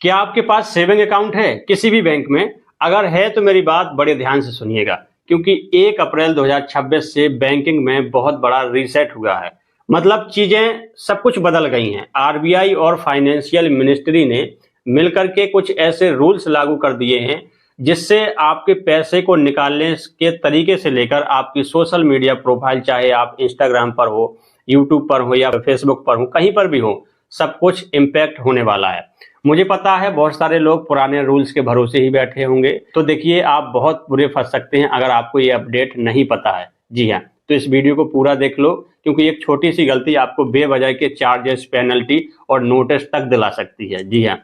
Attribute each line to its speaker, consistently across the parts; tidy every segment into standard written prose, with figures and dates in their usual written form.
Speaker 1: क्या आपके पास saving account है किसी भी बैंक में? अगर है तो मेरी बात बड़े ध्यान से सुनिएगा, क्योंकि 1 अप्रैल 2026 से बैंकिंग में बहुत बड़ा रीसेट हुआ है। मतलब चीजें सब कुछ बदल गई हैं। आरबीआई और फाइनेंशियल मिनिस्ट्री ने मिलकर के कुछ ऐसे रूल्स लागू कर दिए हैं जिससे आपके पैसे को निकालने के तरीके से लेकर आपकी सोशल मीडिया प्रोफाइल, चाहे आप इंस्टाग्राम पर हो, यूट्यूब पर हो या फेसबुक पर हो, कहीं पर भी हो, सब कुछ इम्पैक्ट होने वाला है। मुझे पता है बहुत सारे लोग पुराने रूल्स के भरोसे ही बैठे होंगे, तो देखिए आप बहुत बुरे फंस सकते हैं अगर आपको ये अपडेट नहीं पता है। जी हाँ, तो इस वीडियो को पूरा देख लो, क्योंकि एक छोटी सी गलती आपको बेवजह के चार्जेस, पेनल्टी और नोटिस तक दिला सकती है। जी हाँ,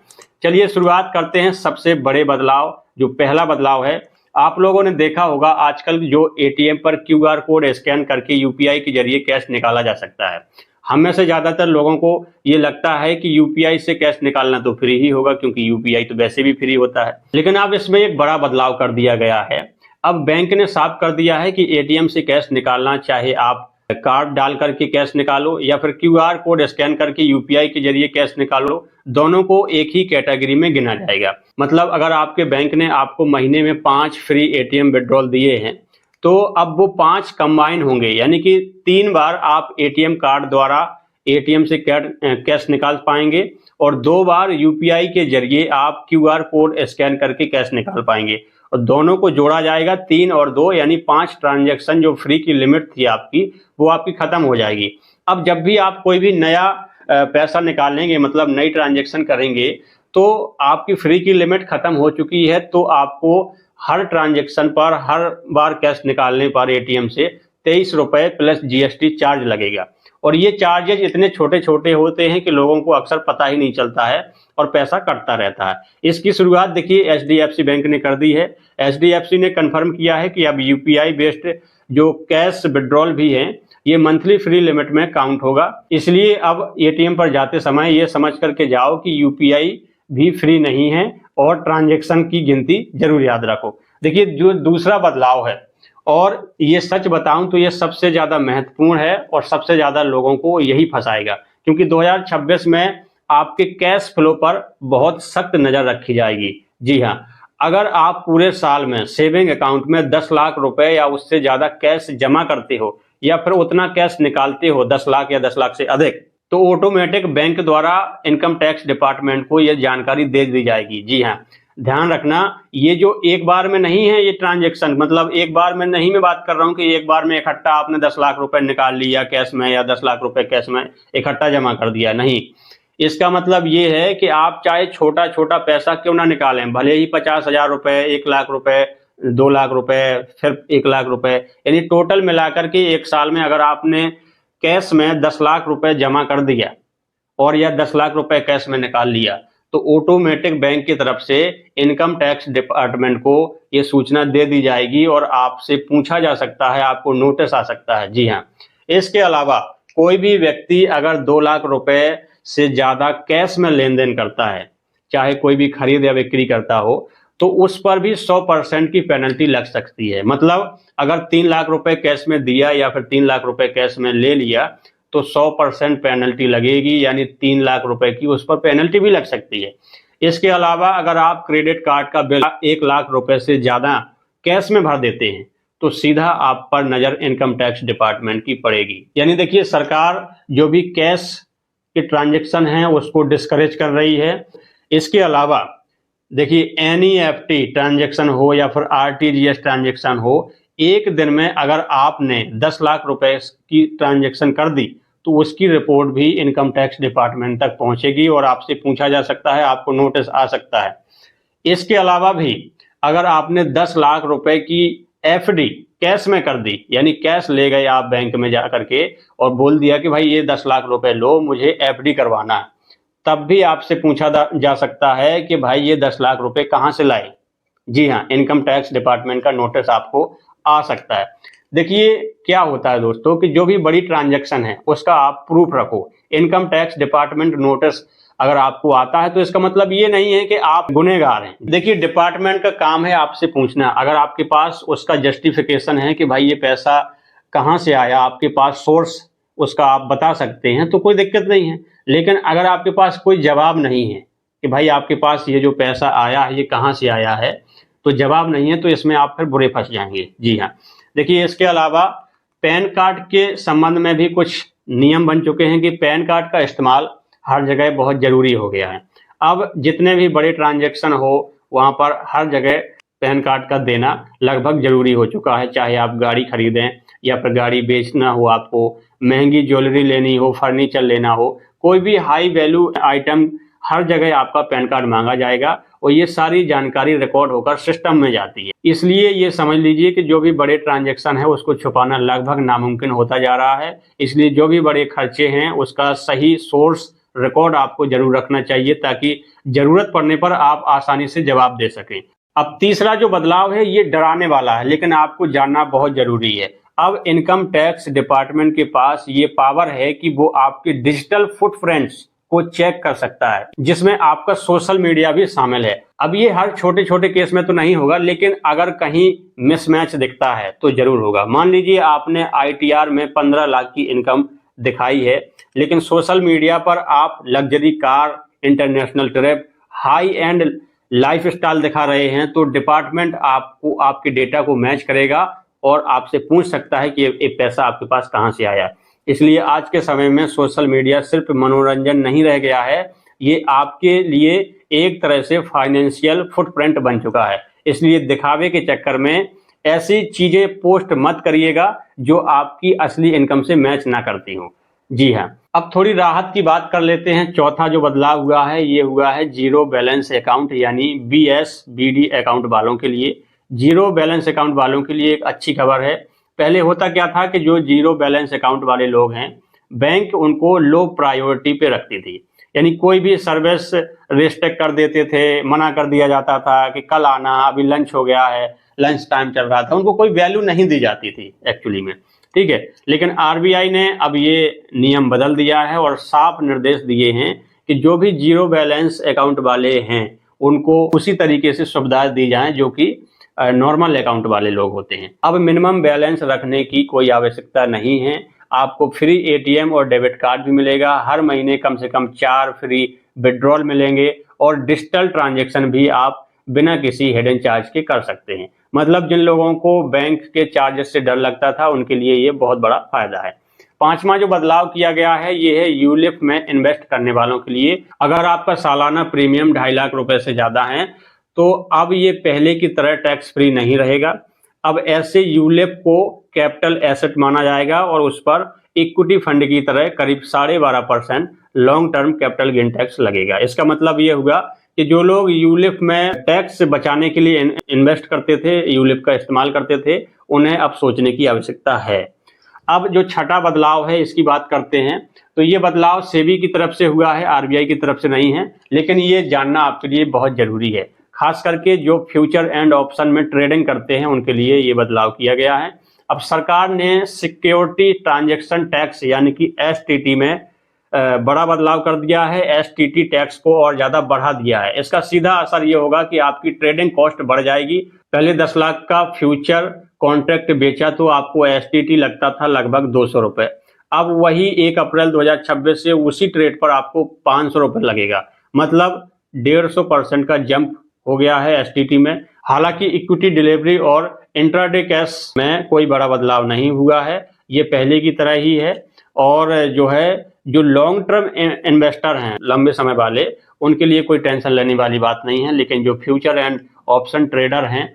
Speaker 1: चलिए शुरुआत करते हैं सबसे बड़े बदलाव। जो पहला बदलाव है, आप लोगों ने देखा होगा आजकल जो एटीएम पर क्यूआर कोड स्कैन करके यूपीआई के जरिए कैश निकाला जा सकता है। हम में से ज्यादातर लोगों को ये लगता है कि यूपीआई से कैश निकालना तो फ्री ही होगा, क्योंकि यूपीआई तो वैसे भी फ्री होता है। लेकिन अब इसमें एक बड़ा बदलाव कर दिया गया है। अब बैंक ने साफ कर दिया है कि एटीएम से कैश निकालना, चाहे आप कार्ड डाल करके कैश निकालो या फिर क्यूआर कोड स्कैन करके यूपीआई के जरिए कैश निकालो, दोनों को एक ही कैटेगरी में गिना जाएगा। मतलब अगर आपके बैंक ने आपको महीने में 5 फ्री एटीएम विड्रॉल दिए हैं, तो अब वो 5 कंबाइन होंगे, यानी कि 3 बार आप एटीएम कार्ड द्वारा एटीएम से कैश निकाल पाएंगे और 2 बार यूपीआई के जरिए आप क्यूआर कोड स्कैन करके कैश निकाल पाएंगे। और दोनों को जोड़ा जाएगा, 3 और 2 यानी 5 ट्रांजैक्शन जो फ्री की लिमिट थी आपकी, वो आपकी खत्म हो जाएगी। अब जब भी आप कोई भी नया पैसा निकालेंगे, मतलब नई ट्रांजैक्शन करेंगे, तो आपकी फ्री की लिमिट खत्म हो चुकी है, तो आपको हर ट्रांजैक्शन पर, हर बार कैश निकालने पर एटीएम से 23 रुपए प्लस जीएसटी चार्ज लगेगा। और ये चार्जेस इतने छोटे छोटे होते हैं कि लोगों को अक्सर पता ही नहीं चलता है और पैसा कटता रहता है। इसकी शुरुआत देखिए एचडीएफसी बैंक ने कर दी है। एचडीएफसी ने कंफर्म किया है कि अब यूपीआई बेस्ड जो कैश विड्रॉल भी है, ये मंथली फ्री लिमिट में काउंट होगा। इसलिए अब एटीएम पर जाते समय ये समझ करके जाओ कि यूपीआई भी फ्री नहीं है और ट्रांजैक्शन की गिनती जरूर याद रखो। देखिए जो दूसरा बदलाव है, और ये सच बताऊं तो ये सबसे ज्यादा महत्वपूर्ण है और सबसे ज्यादा लोगों को यही फंसाएगा, क्योंकि 2026 में आपके कैश फ्लो पर बहुत सख्त नजर रखी जाएगी। जी हाँ, अगर आप पूरे साल में सेविंग अकाउंट में 10 लाख रुपए या उससे ज्यादा कैश जमा करते हो या फिर उतना कैश निकालते हो 10 लाख या 10 लाख से अधिक, तो ऑटोमेटिक बैंक द्वारा इनकम टैक्स डिपार्टमेंट को यह जानकारी दे दी जाएगी। जी हाँ, ध्यान रखना, ये जो एक बार में नहीं है ये ट्रांजैक्शन, मतलब एक बार में नहीं, मैं बात कर रहा हूं कि एक बार में इकट्ठा आपने 10 लाख रुपए निकाल लिया कैश में या 10 लाख रुपए कैश में इकट्ठा जमा कर दिया, नहीं। इसका मतलब ये है कि आप चाहे छोटा छोटा पैसा क्यों ना निकालें, भले ही 50,000 रुपए, 1 लाख रुपए, 2 लाख रुपए, फिर 1 लाख रुपए, यानी टोटल मिलाकर के एक साल में अगर आपने कैश में 10 लाख रुपए जमा कर दिया और या 10 लाख रुपए कैश में निकाल लिया, तो ऑटोमेटिक बैंक की तरफ से इनकम टैक्स डिपार्टमेंट को ये सूचना दे दी जाएगी और आपसे पूछा जा सकता है, आपको नोटिस आ सकता है। जी हाँ, इसके अलावा कोई भी व्यक्ति अगर 2 लाख रुपए से ज्यादा कैश में लेन देन करता है, चाहे कोई भी खरीद या बिक्री करता हो, तो उस पर भी 100% की पेनल्टी लग सकती है। मतलब अगर 3 लाख रुपए कैश में दिया या फिर 3 लाख रुपए कैश में ले लिया, तो 100% पेनल्टी लगेगी, यानी 3 लाख रुपए की उस पर पेनल्टी भी लग सकती है। इसके अलावा अगर आप क्रेडिट कार्ड का बिल 1 लाख रुपए से ज्यादा कैश में भर देते हैं, तो सीधा आप पर नजर इनकम टैक्स डिपार्टमेंट की पड़ेगी। यानी देखिए सरकार जो भी कैश के ट्रांजैक्शन हैं उसको डिस्करेज कर रही है। इसके अलावा देखिए एनईएफटी ट्रांजैक्शन हो या फिर आरटीजीएस ट्रांजैक्शन हो, एक दिन में अगर आपने 10 लाख रुपए की ट्रांजैक्शन कर दी, तो उसकी रिपोर्ट भी इनकम टैक्स डिपार्टमेंट तक पहुंचेगी और आपसे पूछा जा सकता है, आपको नोटिस आ सकता है। इसके अलावा भी अगर आपने 10 लाख रुपए की एफडी कैश में कर दी, यानी कैश ले गए आप बैंक में जा करके और बोल दिया कि भाई ये 10 लाख रुपए लो, मुझे एफडी करवाना है, तब भी आपसे पूछा जा सकता है कि भाई ये 10 लाख रुपए कहां से लाए। जी हाँ, इनकम टैक्स डिपार्टमेंट का नोटिस आपको आ सकता है। देखिए क्या होता है दोस्तों कि जो भी बड़ी ट्रांजैक्शन है उसका आप प्रूफ रखो। इनकम टैक्स डिपार्टमेंट नोटिस अगर आपको आता है तो इसका मतलब ये नहीं है कि आप गुनहगार हैं। देखिए डिपार्टमेंट का काम है आपसे पूछना, अगर आपके पास उसका जस्टिफिकेशन है कि भाई ये पैसा कहां से आया, आपके पास सोर्स उसका आप बता सकते हैं, तो कोई दिक्कत नहीं है। लेकिन अगर आपके पास कोई जवाब नहीं है कि भाई आपके पास ये जो पैसा आया है ये कहाँ से आया है, तो जवाब नहीं है, तो इसमें आप फिर बुरे फंस जाएंगे। जी हाँ, देखिए इसके अलावा पैन कार्ड के संबंध में भी कुछ नियम बन चुके हैं कि पैन कार्ड का इस्तेमाल हर जगह बहुत जरूरी हो गया है। अब जितने भी बड़े ट्रांजैक्शन हो वहाँ पर हर जगह पैन कार्ड का देना लगभग जरूरी हो चुका है, चाहे आप गाड़ी खरीदें या फिर गाड़ी बेचना हो, आपको महंगी ज्वेलरी लेनी हो, फर्नीचर लेना हो, कोई भी हाई वैल्यू आइटम, हर जगह आपका पैन कार्ड मांगा जाएगा और ये सारी जानकारी रिकॉर्ड होकर सिस्टम में जाती है। इसलिए ये समझ लीजिए कि जो भी बड़े ट्रांजैक्शन है उसको छुपाना लगभग नामुमकिन होता जा रहा है। इसलिए जो भी बड़े खर्चे हैं उसका सही सोर्स रिकॉर्ड आपको जरूर रखना चाहिए, ताकि जरूरत पड़ने पर आप आसानी से जवाब दे सकें। अब तीसरा जो बदलाव है ये डराने वाला है, लेकिन आपको जानना बहुत जरूरी है। अब इनकम टैक्स डिपार्टमेंट के पास ये पावर है कि वो आपके डिजिटल फुटप्रिंट्स को चेक कर सकता है, जिसमें आपका सोशल मीडिया भी शामिल है। अब ये हर छोटे छोटे केस में तो नहीं होगा, लेकिन अगर कहीं मिसमैच दिखता है तो जरूर होगा। मान लीजिए आपने ITR में 15 लाख की इनकम दिखाई है, लेकिन सोशल मीडिया पर आप luxury car, international trip, high and lifestyle दिखा रहे हैं, तो डिपार्टमेंट आपको आपके डेटा को मैच करेगा और आपसे पूछ सकता है कि ये पैसा आपके पास कहां से आया। इसलिए आज के समय में सोशल मीडिया सिर्फ मनोरंजन नहीं रह गया है, ये आपके लिए एक तरह से फाइनेंशियल फुटप्रिंट बन चुका है। इसलिए दिखावे के चक्कर में ऐसी चीजें पोस्ट मत करिएगा जो आपकी असली इनकम से मैच ना करती हो। जी हाँ, अब थोड़ी राहत की बात कर लेते हैं। चौथा जो बदलाव हुआ है ये हुआ है जीरो बैलेंस अकाउंट यानी BSBD अकाउंट वालों के लिए। जीरो बैलेंस अकाउंट वालों के लिए एक अच्छी खबर है। पहले होता क्या था कि जो जीरो बैलेंस अकाउंट वाले लोग हैं, बैंक उनको लो प्रायोरिटी पे रखती थी, यानी कोई भी सर्विस रिस्ट्रिक्ट कर देते थे, मना कर दिया जाता था कि कल आना, अभी लंच हो गया है, लंच टाइम चल रहा था, उनको कोई वैल्यू नहीं दी जाती थी एक्चुअली में। ठीक है, लेकिन RBI ने अब ये नियम बदल दिया है और साफ निर्देश दिए हैं कि जो भी जीरो बैलेंस अकाउंट वाले हैं उनको उसी तरीके से सुविधाएं दी जाएं जो कि नॉर्मल अकाउंट वाले लोग होते हैं। अब मिनिमम बैलेंस रखने की कोई आवश्यकता नहीं है। आपको फ्री ATM और डेबिट कार्ड भी मिलेगा। हर महीने कम से कम 4 फ्री विड्रॉल मिलेंगे और डिजिटल ट्रांजैक्शन भी आप बिना किसी हिडन चार्ज के कर सकते हैं। मतलब जिन लोगों को बैंक के चार्जेस से डर लगता था उनके लिए ये बहुत बड़ा फायदा है। पांचवा जो बदलाव किया गया है ये है यूलिप में इन्वेस्ट करने वालों के लिए। अगर आपका सालाना प्रीमियम 2.5 लाख रुपए से ज्यादा है तो अब ये पहले की तरह टैक्स फ्री नहीं रहेगा। अब ऐसे यूलिप को कैपिटल एसेट माना जाएगा और उस पर इक्विटी फंड की तरह करीब 12.5% long term capital gain tax लगेगा। इसका मतलब ये होगा कि जो लोग यूलिप में टैक्स बचाने के लिए इन्वेस्ट करते थे, यूलिप का इस्तेमाल करते थे, उन्हें अब सोचने की आवश्यकता है। अब जो छठा बदलाव है इसकी बात करते हैं, तो ये बदलाव सेबी की तरफ से हुआ है, RBI की तरफ से नहीं है, लेकिन ये जानना आपके लिए बहुत जरूरी है। खास करके जो फ्यूचर एंड ऑप्शन में ट्रेडिंग करते हैं उनके लिए ये बदलाव किया गया है। अब सरकार ने सिक्योरिटी ट्रांजैक्शन टैक्स यानी कि STT में बड़ा बदलाव कर दिया है। STT टैक्स को और ज्यादा बढ़ा दिया है। इसका सीधा असर ये होगा कि आपकी ट्रेडिंग कॉस्ट बढ़ जाएगी। पहले 10 लाख का फ्यूचर कॉन्ट्रैक्ट बेचा तो आपको STT लगता था लगभग 200 रुपए। अब वही 1 अप्रैल 2026 से उसी ट्रेड पर आपको 500 रुपए लगेगा। मतलब 150% का जंप हो गया है STT में। हालांकि इक्विटी डिलीवरी और इंट्राडे कैश में कोई बड़ा बदलाव नहीं हुआ है, ये पहले की तरह ही है। और जो लॉन्ग टर्म इन्वेस्टर हैं, लंबे समय वाले, उनके लिए कोई टेंशन लेने वाली बात नहीं है। लेकिन जो फ्यूचर एंड ऑप्शन ट्रेडर हैं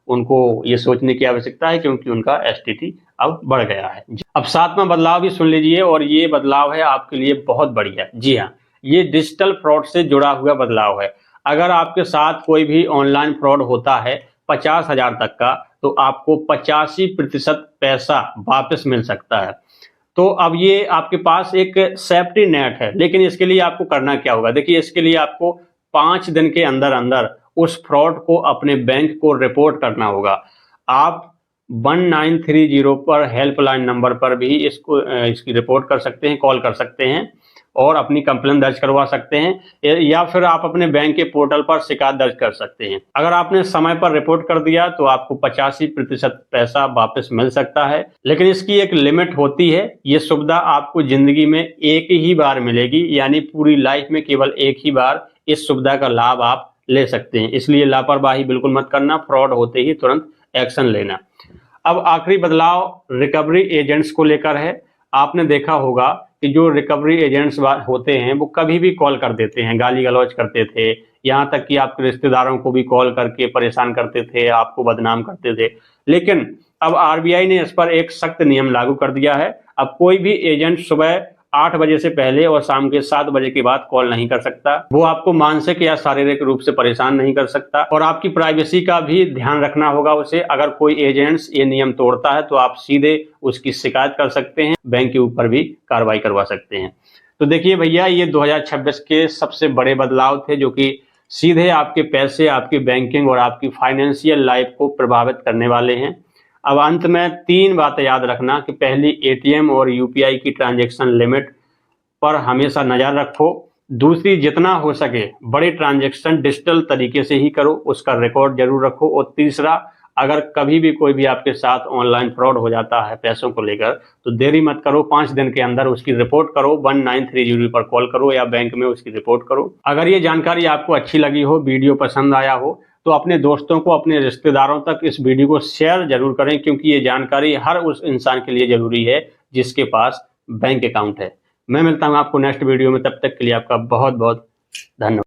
Speaker 1: उनको ये सोचने की आवश्यकता है क्योंकि उनका STT अब बढ़ गया है। अब 7वां बदलाव भी सुन लीजिए और ये बदलाव है आपके लिए बहुत बढ़िया। जी हाँ, ये डिजिटल फ्रॉड से जुड़ा हुआ बदलाव है। अगर आपके साथ कोई भी ऑनलाइन फ्रॉड होता है 50,000 तक का, तो आपको 85% पैसा वापस मिल सकता है। तो अब ये आपके पास एक सेफ्टी नेट है, लेकिन इसके लिए आपको करना क्या होगा? देखिए, इसके लिए आपको 5 दिन के अंदर अंदर उस फ्रॉड को अपने बैंक को रिपोर्ट करना होगा। आप 1930 पर हेल्पलाइन नंबर पर भी इसकी रिपोर्ट कर सकते हैं, कॉल कर सकते हैं और अपनी कंप्लेन दर्ज करवा सकते हैं, या फिर आप अपने बैंक के पोर्टल पर शिकायत दर्ज कर सकते हैं। अगर आपने समय पर रिपोर्ट कर दिया तो आपको 85% पैसा वापस मिल सकता है, लेकिन इसकी एक लिमिट होती है। ये सुविधा आपको जिंदगी में एक ही बार मिलेगी, यानी पूरी लाइफ में केवल एक ही बार इस सुविधा का लाभ आप ले सकते हैं। इसलिए लापरवाही बिल्कुल मत करना, फ्रॉड होते ही तुरंत एक्शन लेना। अब आखिरी बदलाव रिकवरी एजेंट्स को लेकर है। आपने देखा होगा कि जो रिकवरी एजेंट्स होते हैं वो कभी भी कॉल कर देते हैं, गाली गलौज करते थे, यहाँ तक कि आपके रिश्तेदारों को भी कॉल करके परेशान करते थे, आपको बदनाम करते थे। लेकिन अब आरबीआई ने इस पर एक सख्त नियम लागू कर दिया है। अब कोई भी एजेंट सुबह 8 बजे से पहले और शाम के 7 बजे के बाद कॉल नहीं कर सकता। वो आपको मानसिक या शारीरिक रूप से परेशान नहीं कर सकता और आपकी प्राइवेसी का भी ध्यान रखना होगा उसे। अगर कोई एजेंट्स ये नियम तोड़ता है तो आप सीधे उसकी शिकायत कर सकते हैं, बैंक के ऊपर भी कार्रवाई करवा सकते हैं। तो देखिए भैया, ये 2026 के सबसे बड़े बदलाव थे जो कि सीधे आपके पैसे, आपकी बैंकिंग और आपकी फाइनेंशियल लाइफ को प्रभावित करने वाले हैं। अब अंत में 3 बातें याद रखना कि पहली, एटीएम और यूपीआई की ट्रांजैक्शन लिमिट पर हमेशा नज़र रखो। दूसरी, जितना हो सके बड़े ट्रांजैक्शन डिजिटल तरीके से ही करो, उसका रिकॉर्ड जरूर रखो। और तीसरा, अगर कभी भी कोई भी आपके साथ ऑनलाइन फ्रॉड हो जाता है पैसों को लेकर तो देरी मत करो, 5 दिन के अंदर उसकी रिपोर्ट करो, 1930 पर कॉल करो या बैंक में उसकी रिपोर्ट करो। अगर ये जानकारी आपको अच्छी लगी हो, वीडियो पसंद आया हो, तो अपने दोस्तों को, अपने रिश्तेदारों तक इस वीडियो को शेयर जरूर करें, क्योंकि ये जानकारी हर उस इंसान के लिए जरूरी है जिसके पास बैंक अकाउंट है। मैं मिलता हूं आपको नेक्स्ट वीडियो में, तब तक के लिए आपका बहुत बहुत धन्यवाद।